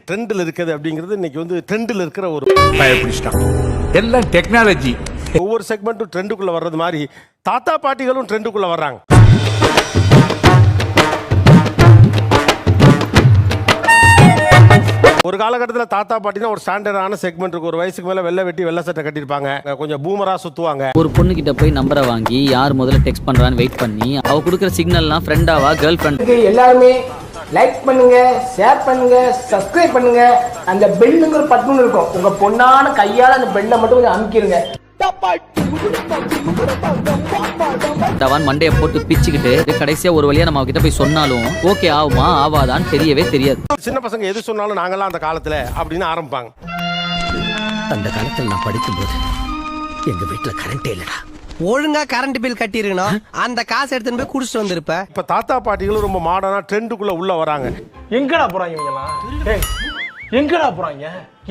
ட்ரெண்ட்ல இருக்குது அப்படிங்கிறது இன்னைக்கு வந்து ட்ரெண்ட்ல இருக்கிற ஒரு எல்லாம் டெக்னாலஜி. ஒவ்வொரு செக்மெண்ட்டும் ட்ரெண்டுக்குள்ள வர்றது மாதிரி தாத்தா பாட்டிகளும் ட்ரெண்டுக்குள்ள வர்றாங்க. ஒரு காலகட்டத்தில் தாத்தா பாட்டினா ஒரு ஸ்டாண்டர்டான செக்மெண்ட் இருக்கும். ஒரு வயசுக்கு மேல வெள்ளை வெட்டி வெள்ளை சட்டை கட்டிருப்பாங்க, கொஞ்சம் பூமரா சுத்துவாங்க. ஒரு பொண்ணு கிட்ட போய் நம்பரை வாங்கி யார் முதல்ல டெக்ஸ்ட் பண்றான்னு வெயிட் பண்ணி அவ கொடுக்குற சிக்னல்லாம் ஃப்ரெண்டாவா கேர்ள் ஃப்ரெண்ட். எல்லாருமே லைக் பண்ணுங்க, ஷேர் பண்ணுங்க, சப்ஸ்கிரைப் பண்ணுங்க. அந்த பெல்லுங்கிற பட்டன் இருக்கும், உங்க பொண்ணான கையால அந்த பெல்லை மட்டும் கொஞ்சம் அமுக்கிடுங்க. மண்டையை போட்டு பிச்சுக்கிட்டு கடைசியா ஒரு வழியா நம்ம கிட்ட போய் சொன்னாலும் ஓகே ஆகுமா ஆவாதான்னு தெரியவே தெரியாது. சின்ன பசங்க எது சொன்னாலும் நாங்கெல்லாம் அந்த காலத்துல அப்படின்னு ஆரம்பிப்பாங்க. அந்த காலத்துல நான் படிக்கும்போது எங்க வீட்டுல கரண்டே இல்லடா. ஒழுங்கா கரண்ட் பில் கட்டிருக்கணும், அந்த காசு எடுத்துன்னு போய் குடிச்சிட்டு வந்திருப்ப. இப்ப தாத்தா பாட்டிகளும் ரொம்ப மாடர்னா ட்ரெண்டுக்குள்ள உள்ள வராங்க. எங்கடா போறாங்க இவங்கலாம்? எங்கடா போறாங்க?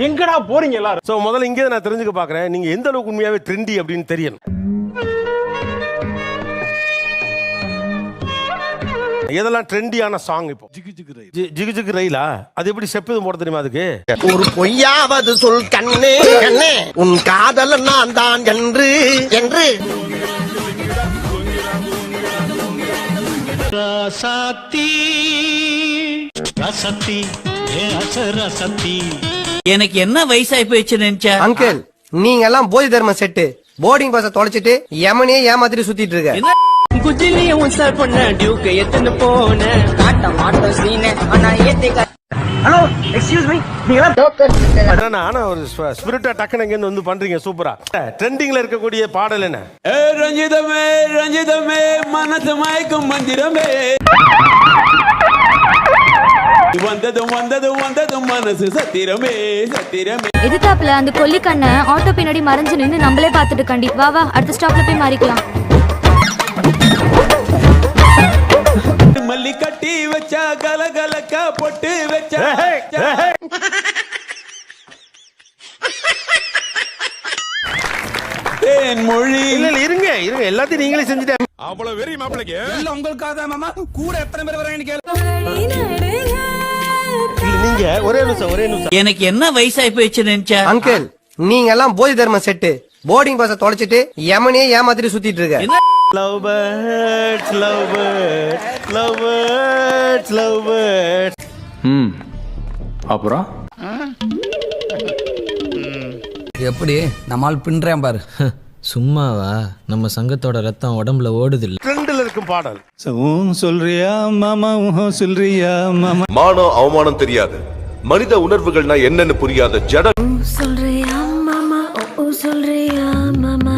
எங்கடா போறீங்க எல்லாரும்? சோ முதல்ல இங்கே நான் தெரிஞ்சுக்க பாக்குறேன், நீங்க எந்த அளவுக்கு உண்மையாவே ட்ரெண்டி அப்படின்னு தெரியணும். எதெல்லாம் ட்ரெண்டியான சாங் இப்போ? ஜிகு ஜிகு ரயிலா? அது எப்படி செப்பது போட தெரியுமா? அதுக்கு ஒரு பொய்யாவது சொல் கண்ணே கண்ணே, உன் காதல நான் தான் என்று என்று எனக்கு என்ன வயசாயி போயிடுச்சு நினைச்சா? அங்கிள், நீங்க எல்லாம் போதி தர்ம செட்டு போர்டிங் பாஸ தொலைச்சிட்டு யமனே ஏமாத்திட்டு சுத்திட்டு இருக்க. ஹலோ, எக்ஸ்கியூஸ் மீ, ஆனா ஒரு ஸ்பிரிட்டா டக்குனு இங்க வந்து பண்றீங்க சூப்பரா. ட்ரெண்டிங்ல இருக்கக்கூடிய பாடல் என்ன? ரஞ்சிதமே ரஞ்சிதமே மனசு மயக்கும் மந்திரமே, வந்ததும் வந்ததும் வந்ததும் மனசு சத்திரமே சத்திரமே. எதிர்த்தாப்புல அந்த கொல்லிக்கண்ண ஆட்டோ பின்னாடி மறைஞ்சு நின்று நம்மளே பார்த்துட்டு கண்டி வா வா அடுத்த ஸ்டாப்ல போய் மாறிக்கலாம். மல்லி கட்டி வச்சா கலகலக்கா பொட்டு வச்சா மொழி. இல்ல இருங்க இருங்க, எல்லாத்தையும் நீங்களே செஞ்சுட்டேன். அவ்வளவு வெறி மாப்பிளைக்கு இல்ல உங்களுக்காக தான் மாமா. கூட எத்தனை பேர் வராங்கன்னு கேளு. நீங்க ஒரே நிமிஷம். எனக்கு என்ன வயசாயி போயிடுச்சு நினைச்சா? அங்கிள், நீங்க எல்லாம் போதி தர்ம செட்டு போர்டிங் பாஸ தொலைச்சிட்டு யமனே ஏமாத்திட்டு சுத்திட்டு இருக்க. Love birds love birds love birds love birds. அப்புறம் எப்படி நம்மால் பின்றேன் பாரு. சும்மாவா? நம்ம சங்கத்தோட ரத்தம் உடம்புல ஓடுது இல்ல. ட்ரெண்ட்ல இருக்கும் பாடல். சொல்றியா மாமா சொல்றியா மாமா. மானம் அவமானம் தெரியாது, மனித உணர்வுகள்னா என்னன்னு புரியாத ஜட. சொல்றியா மாமா ஓ சொல்றியா மாமா.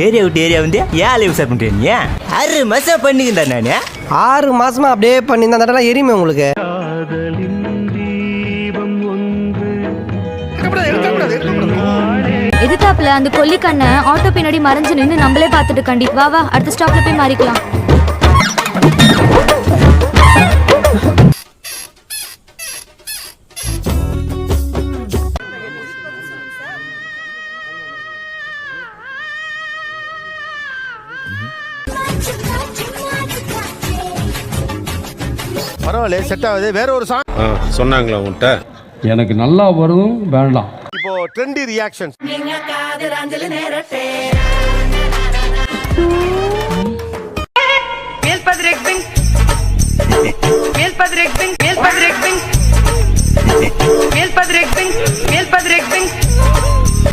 ஏரியா விட்டு ஏரியா வந்து ஏன் லைவ் சார் பண்றீங்க? 6 மாசம் பண்ணிக்கிட்டா நானு. 6 மாசமா அப்படியே பண்ணி அந்த தடவை எரியுமே உங்களுக்கு. எதிர்த்தாப்புல அந்த கொல்லிக்கண்ண ஆட்டோ பின்னாடி மறைஞ்சு நின்று நம்மளே பார்த்துட்டு கண்டி வா வா அடுத்த ஸ்டாப்ல போய் மாறிக்கலாம். பரவாயில்ல, செட் ஆகுது. வேற ஒரு சாங் சொன்னாங்களா உன்கிட்ட? எனக்கு நல்லா வரும் வேண்டாம். இப்போ ட்ரெண்டி ரியாக்ஷன்ஸ்.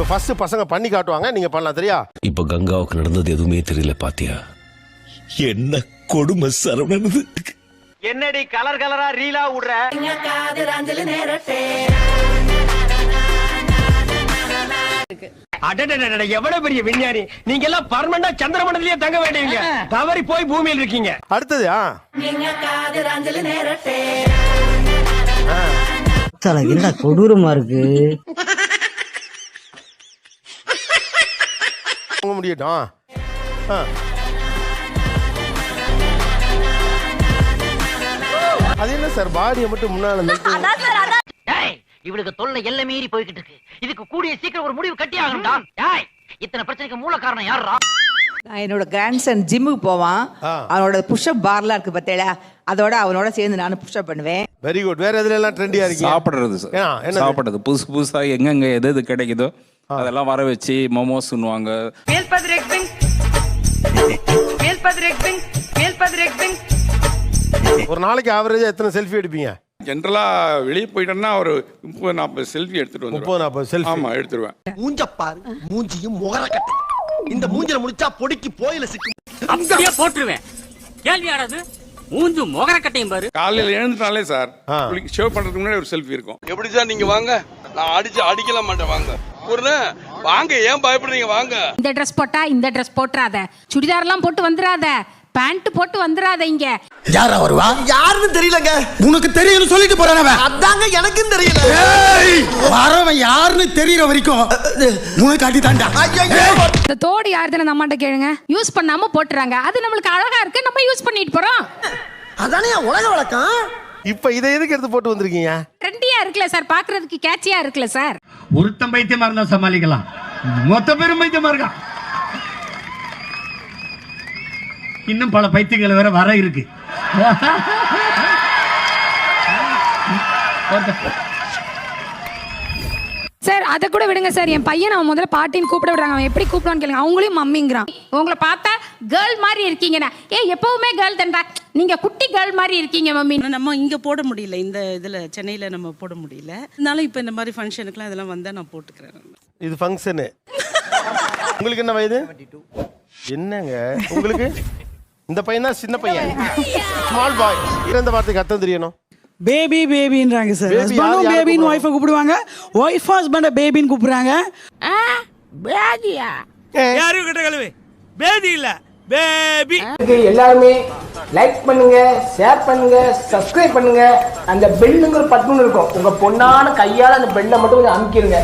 ஃபர்ஸ்ட் பசங்க பண்ணி காட்டுவாங்க, நீங்க பண்ணலாம். சரியா? இப்ப கங்காவுக்கு நடந்தது எதுவுமே தெரியல பாத்தியா? என்ன கொடுமை சரவணனது. என்னடி கலர் கலரா ரீலா விடுற? எவ்வளவு பெரிய விஞ்ஞானி நீங்க எல்லாம் பர்மனண்டா சந்திரமண்டலத்திலேயே தங்க வேண்டியவங்க, தவறி போய் பூமியில் இருக்கீங்க. அடுத்தது என்னடா கொடூரமா இருக்கு. முடியட்டும். அது என்ன சார், பாடியை மட்டும் முன்னால இவளுக்கு தொல்லை எல்லை மீறி போய்கிட்டு இருக்கு. இதுக்கு கூடிய சீக்கிரம் ஒரு முடிவு கட்டி ஆகணும்டா. இத்தனை பிரச்சனைக்கு மூல காரணம் யாரா? என்னோட கிராண்ட்சன் ஜிம்முக்கு போவான். அவனோட புஷ்அப் பார்லாம் இருக்கு பார்த்தேடா, அதோட அவனோட சேர்ந்து நானும் புஷ்அப் பண்ணுவேன். Very good. வேற எதுல எல்லாம் ட்ரெண்டியா இருக்கீங்க? சாப்பிடுறது சாப்பிடுறது புதுசா எங்கெங்க எது கிடைக்குதோ அதெல்லாம் வர வச்சு மோமோஸ்னுவாங்க. ஒரு நாளைக்கு ஆவரேஜா எத்தனை செல்ஃபி எடுப்பீங்க? ஜென்ரலா வெளியே போயிட்டேன்னா ஒரு 30-40 செல்ஃபி எடுத்துட்டு வந்துருவேன். 30-40 செல்ஃபி? ஆமா எடுத்துருவேன். மூஞ்சப்பாரு மூஞ்சியும் முகர கட்ட இந்த மூஞ்சில முடிச்சா பொடிக்கு போயில சிக்கும். அப்படியே போட்டுருவேன். கேள்வி யாராவது மூஞ்சு மொகர கட்டையும் பாரு. காலையில எழுந்துட்டாலே சார் ஷேவ் பண்றதுக்கு முன்னாடி ஒரு செல்ஃபி இருக்கும். எப்படி சார் நீங்க வாங்க, நான் அடிக்கல மாட்டேன், வாங்க வாங்க, ஏன் பயப்படுறீங்க, வாங்க. இந்த ட்ரெஸ் போட்டா இந்த ட்ரெஸ் போட்டுறாத, சுடிதார் எல்லாம் போட்டு வந்துடாத, பேண்ட் போட்டு வந்துடாத. இங்க யாரா வருவா? யாருன்னு தெரியலங்க. உனக்கு தெரியும்னு சொல்லிட்டு போறானே. அதாங்க எனக்கும் தெரியல. வரவன் யாருன்னு தெரியற வரைக்கும் உனக்கு காட்டி தாண்டா. இந்த தோடு யாருதுன்னு அந்த அம்மாட்ட கேளுங்க. யூஸ் பண்ணாம போட்டுறாங்க. அது நம்மளுக்கு அழகா இருக்கு, நம்ம யூஸ் பண்ணிட்டு போறோம். அதானே உலக வழக்கம். இப்ப இதை எதுக்கு எடுத்து போட்டு வந்திருக்கீங்க? ட்ரெண்டியா இருக்குல்ல சார், பாக்குறதுக்கு கேட்சியா இருக்குல்ல சார். ஒருத்தன் பைத்தியமா இருந்தா சமாளிக்கலாம், மொத்த பேரும் பைத்தியமா இருக்கான். இன்னும் பல பைத்தியங்கள் வேற வர இருக்கு. சார் அதை கூட விடுங்க சார். என் பையன் அவன் முதல்ல பாட்டின்னு கூப்பிட விடுறாங்க. அவன் எப்படி கூப்பிடுவான்னு கேளுங்க. அவங்களையும் மம்மிங்கிறான். உங்களை பார்த்தா கேர்ள் மாதிரி இருக்கீங்கண்ணா. எப்பவுமே கேர்ள் தான்டா, நீங்க குட்டி கேர்ள் மாதிரி இருக்கீங்க மம்மி. நம்ம இங்க போட முடியல, இந்த இதுல சென்னையில நம்ம போட முடியல. அதனால இப்ப இந்த மாதிரி ஃபங்க்ஷனுக்குலாம் இதெல்லாம் வந்தா நான் போட்டுக்கிறேன். இது ஃபங்க்ஷனு. உங்களுக்கு என்ன வயது? என்னங்க உங்களுக்கு? இந்த பையன் தான் சின்ன பையன், ஸ்மால் பாய். இந்த வார்த்தைக்கு அர்த்தம் தெரியணும். பேபி பேபின்றாங்க சார். ஹஸ்பண்டும் பேபின்னு வைஃபை கூப்பிடுவாங்க, வைஃப் ஹஸ்பண்ட பேபின்னு கூப்பிடுறாங்க. பேபியா? யாரும் கிட்ட கழுவி பேபி இல்ல பேபி. எல்லாருமே லைக் பண்ணுங்க, ஷேர் பண்ணுங்க, சப்ஸ்கிரைப் பண்ணுங்க. அந்த பெல்லுங்கிற பட்டன் இருக்கும், உங்க பொண்ணான கையால அந்த பெல்லை மட்டும் கொஞ்சம் அமுக்கிடுங்க.